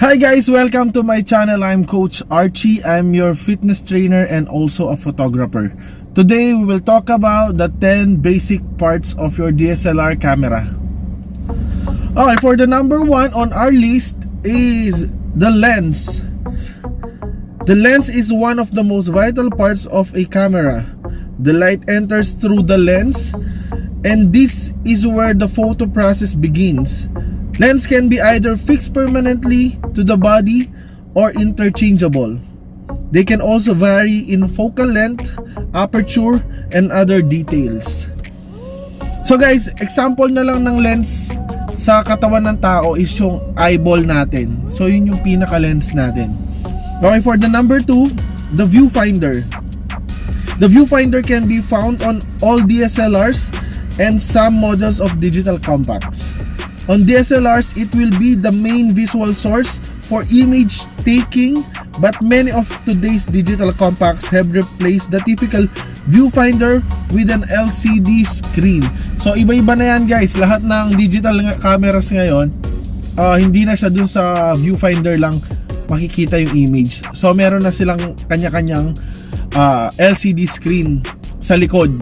Hi guys, welcome to my channel. I'm Coach Archie. I'm your fitness trainer and also a photographer. Today we will talk about the 10 basic parts of your DSLR camera. Okay, for the number one on our list is the lens. The lens is one of the most vital parts of a camera. The light enters through the lens, and this is where the photo process begins. Lens can be either fixed permanently to the body or interchangeable. They can also vary in focal length, aperture, and other details. So guys, example na lang ng lens sa katawan ng tao is yung eyeball natin. So yun yung pinaka-lens natin. Okay, for the number 2, the viewfinder. The viewfinder can be found on all DSLRs and some models of digital compacts. On DSLRs, it will be the main visual source for image taking, but many of today's digital compacts have replaced the typical viewfinder with an LCD screen. So iba-iba na yan guys, lahat ng digital cameras ngayon, hindi na siya dun sa viewfinder lang makikita yung image. So meron na silang kanya-kanyang LCD screen sa likod.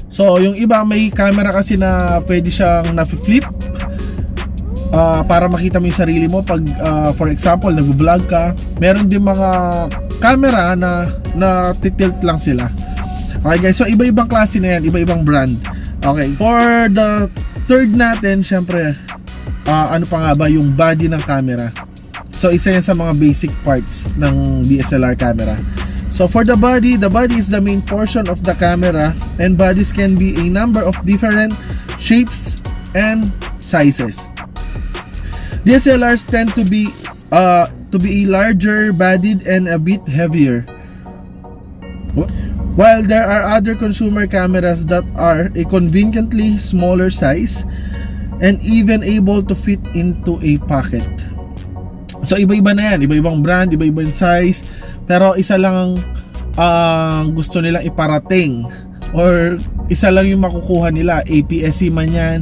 So yung iba may camera kasi na pwede siyang na-flip para makita mo yung sarili mo pag for example nag-vlog ka. Meron din mga camera na tilt lang sila. Okay guys, so iba-ibang klase na yan, iba-ibang brand. Okay, for the third natin, syempre ano pa nga ba yung body ng camera. So isa yan sa mga basic parts ng DSLR camera. So for the body is the main portion of the camera, and bodies can be a number of different shapes and sizes. DSLRs tend to be a larger bodied and a bit heavier, while there are other consumer cameras that are a conveniently smaller size and even able to fit into a pocket. So iba-iba na yan, iba-ibang brand, iba-ibang size, pero isa lang ang gusto nilang iparating, or isa lang yung makukuha nila, APS-C man yan,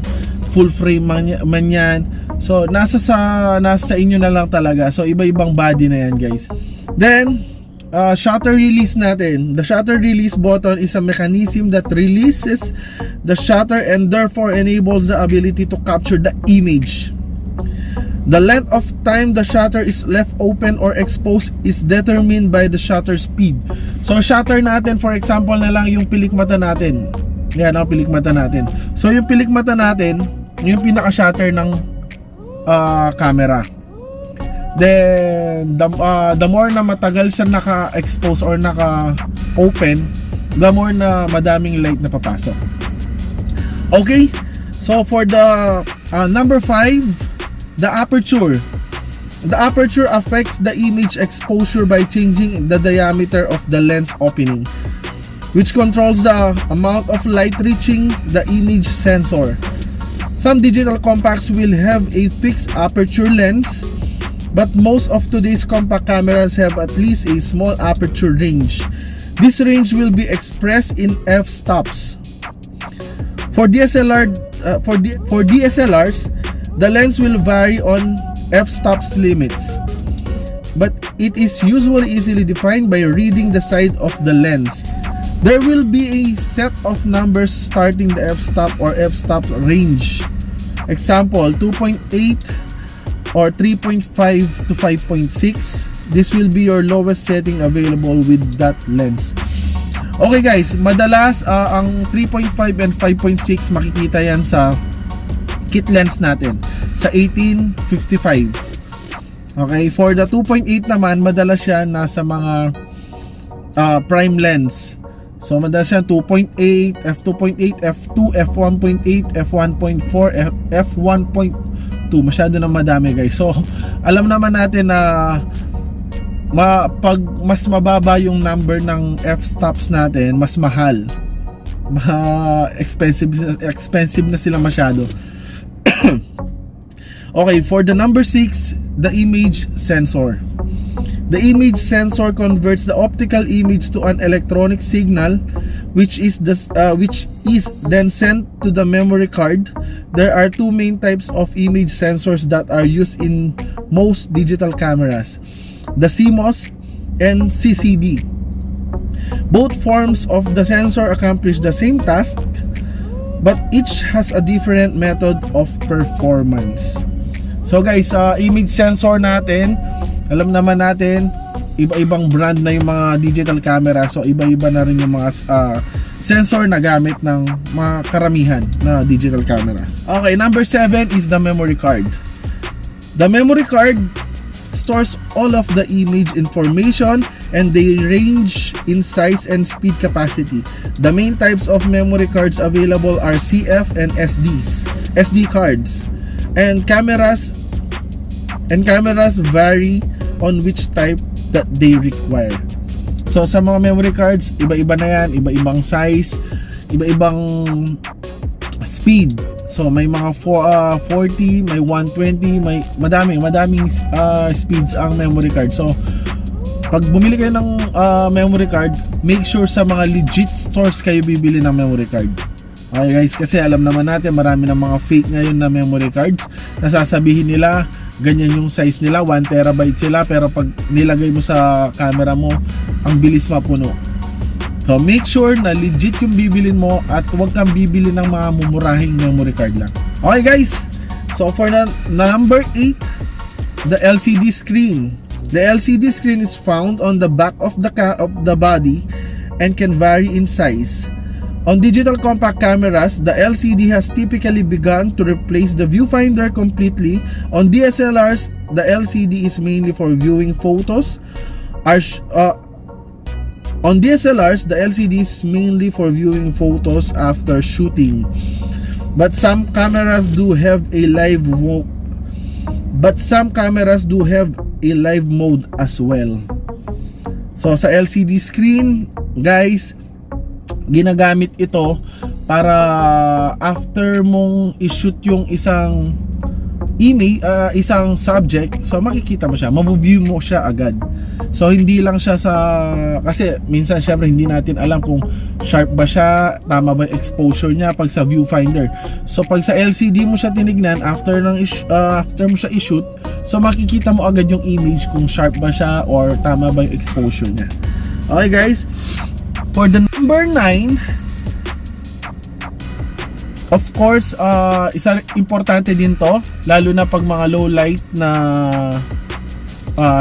full frame man yan. So nasa inyo na lang talaga. So iba-ibang body na yan guys. Then shutter release natin. The shutter release button is a mechanism that releases the shutter and therefore enables the ability to capture the image. The length of time the shutter is left open or exposed is determined by the shutter speed. So shutter natin, for example na lang yung pilikmata natin. Yan ang pilikmata natin. So yung pilikmata natin, yung pinaka-shutter ng camera. Then the more na matagal siya naka-expose or naka-open, the more na madaming light na papasok. Okay, so for the number 5, the aperture. The aperture affects the image exposure by changing the diameter of the lens opening, which controls the amount of light reaching the image sensor. Some digital compacts will have a fixed aperture lens, but most of today's compact cameras have at least a small aperture range. This range will be expressed in f-stops. For DSLRs, the lens will vary on f-stops limits, but it is usually easily defined by reading the side of the lens. There will be a set of numbers starting the f-stop or f-stop range. Example, 2.8 or 3.5 to 5.6. This will be your lowest setting available with that lens. Okay guys, madalas ang 3.5 and 5.6 makikita yan sa kit lens natin sa 1855. Okay, for the 2.8 naman, madalas yan nasa mga prime lens. So madalas yan 2.8, f2.8, f2, f1.8, f1.4, f1.2. Masyado na madami guys. So alam naman natin na pag mas mababa yung number ng f-stops natin, mas mahal. Expensive na sila masyado. Okay, for the number 6, the image sensor. The image sensor converts the optical image to an electronic signal, which is then sent to the memory card. There are two main types of image sensors that are used in most digital cameras, the CMOS and CCD. Both forms of the sensor accomplish the same task, but each has a different method of performance. So guys, image sensor natin, alam naman natin, iba-ibang brand na yung mga digital camera. So iba-iba na rin yung mga sensor na gamit ng mga karamihan na digital cameras. Okay, number 7 is the memory card. The memory card stores all of the image information, and they range in size and speed capacity. The main types of memory cards available are CF and SD cards. And cameras vary on which type that they require. So sa mga memory cards, iba-iba na yan, iba-ibang size, iba-ibang speed. So may mga 40, may 120, may madaming speeds ang memory card. So pag bumili kayo ng memory card, make sure sa mga legit stores kayo bibili ng memory card. Okay guys, kasi alam naman natin marami ng mga fake ngayon na memory cards. Nasasabihin nila ganyan yung size nila, 1 terabyte sila, pero pag nilagay mo sa camera mo, ang bilis mapuno. So make sure na legit yung bibilin mo at huwag kang bibili ng mga mumurahing memory card lang. Okay guys, so for number 8, the LCD screen. The LCD screen is found on the back of the body and can vary in size. On digital compact cameras, the LCD has typically begun to replace the viewfinder completely. On DSLRs, the LCD is mainly for viewing photos. On DSLRs, the LCD is mainly for viewing photos after shooting. But some cameras do have a live mode as well. So sa LCD screen, guys, ginagamit ito para after mong i-shoot yung isang image, isang subject, so makikita mo siya, ma-view mo siya agad. So hindi lang siya kasi minsan syempre hindi natin alam kung sharp ba siya, tama ba yung exposure niya pag sa viewfinder. So pag sa LCD mo siya tinignan, after mo siya i-shoot, so makikita mo agad yung image kung sharp ba siya or tama ba yung exposure niya. Okay guys, for the number 9, of course, isa importante din to, lalo na pag mga low light na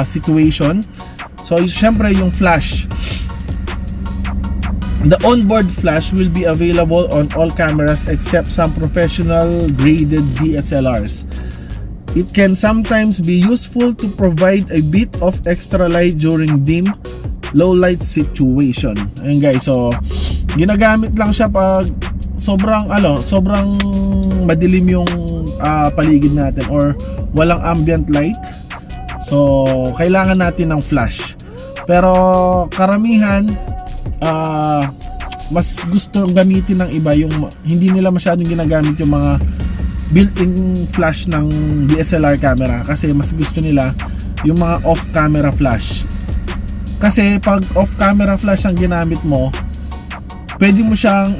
situation. So syempre yung flash. The onboard flash will be available on all cameras except some professional graded DSLRs. It can sometimes be useful to provide a bit of extra light during dim, low light situation. Ayun guys, so ginagamit lang siya pag sobrang madilim yung paligid natin or walang ambient light. So kailangan natin ng flash. Pero karamihan mas gusto gamitin ng iba yung hindi nila masyadong ginagamit yung mga built-in flash ng DSLR camera, kasi mas gusto nila yung mga off-camera flash. Kasi pag off-camera flash ang ginamit mo, pwede mo siyang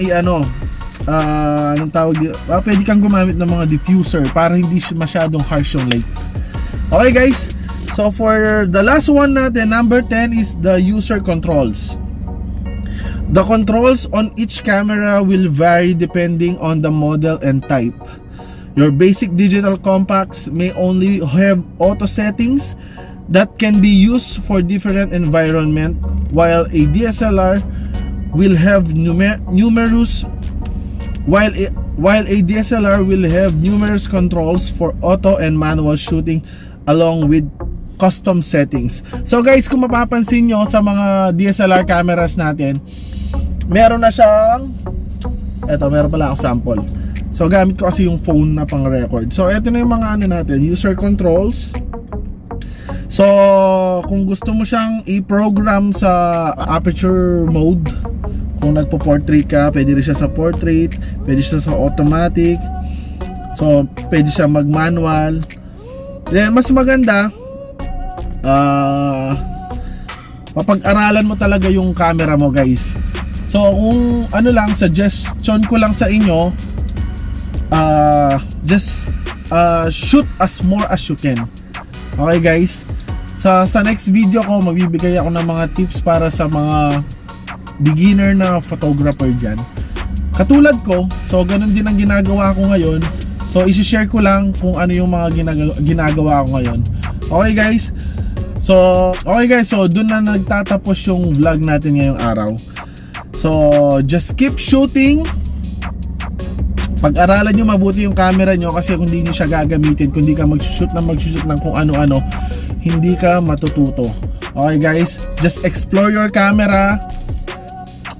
pwede kang gumamit ng mga diffuser para hindi masyadong harsh yung light. Okay guys, so for the last one natin, number 10 is the user controls. The controls on each camera will vary depending on the model and type. Your basic digital compacts may only have auto settings that can be used for different environment, while a DSLR will have numerous controls for auto and manual shooting along with custom settings. So guys, kung mapapansin nyo sa mga DSLR cameras natin, meron na siyang meron pala akong sample. So gamit ko kasi yung phone na pang record. So eto na yung mga natin, user controls. So kung gusto mo siyang i-program sa aperture mode, kung nagpo-portrait ka, pwede rin siya sa portrait, pwede siya sa automatic. So pwede siya mag-manual. Then mas maganda, mapag-aralan mo talaga yung camera mo guys. So kung suggestion ko lang sa inyo, just shoot as more as you can. Okay guys, sa next video ko magbibigay ako ng mga tips para sa mga beginner na photographer dyan. Katulad ko, so ganun din ang ginagawa ko ngayon. So isi-share ko lang kung ano yung mga ginagawa ko ngayon. Okay guys, so dun na nagtatapos yung vlog natin ngayong araw. So just keep shooting. Pag-aralan nyo mabuti yung camera nyo, kasi kung hindi nyo siya gagamitin, kung hindi ka mag-shoot ng kung ano-ano, hindi ka matututo. Okay guys, just explore your camera.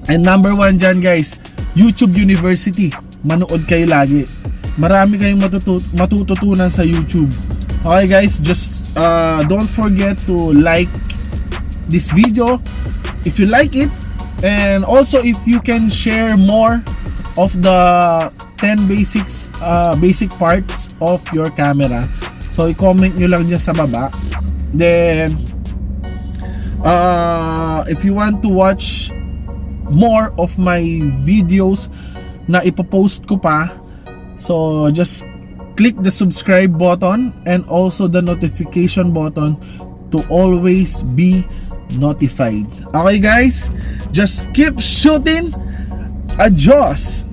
And number 1 dyan guys, YouTube University. Manood kayo lagi. Marami kayong matututunan sa YouTube. Okay guys, just don't forget to like this video if you like it. And also if you can share more of the 10 basic parts of your camera, so i-comment nyo lang dyan sa baba. Then if you want to watch more of my videos na ipopost ko pa, so just click the subscribe button and also the notification button to always be notified. Okay guys, just keep shooting. Adios.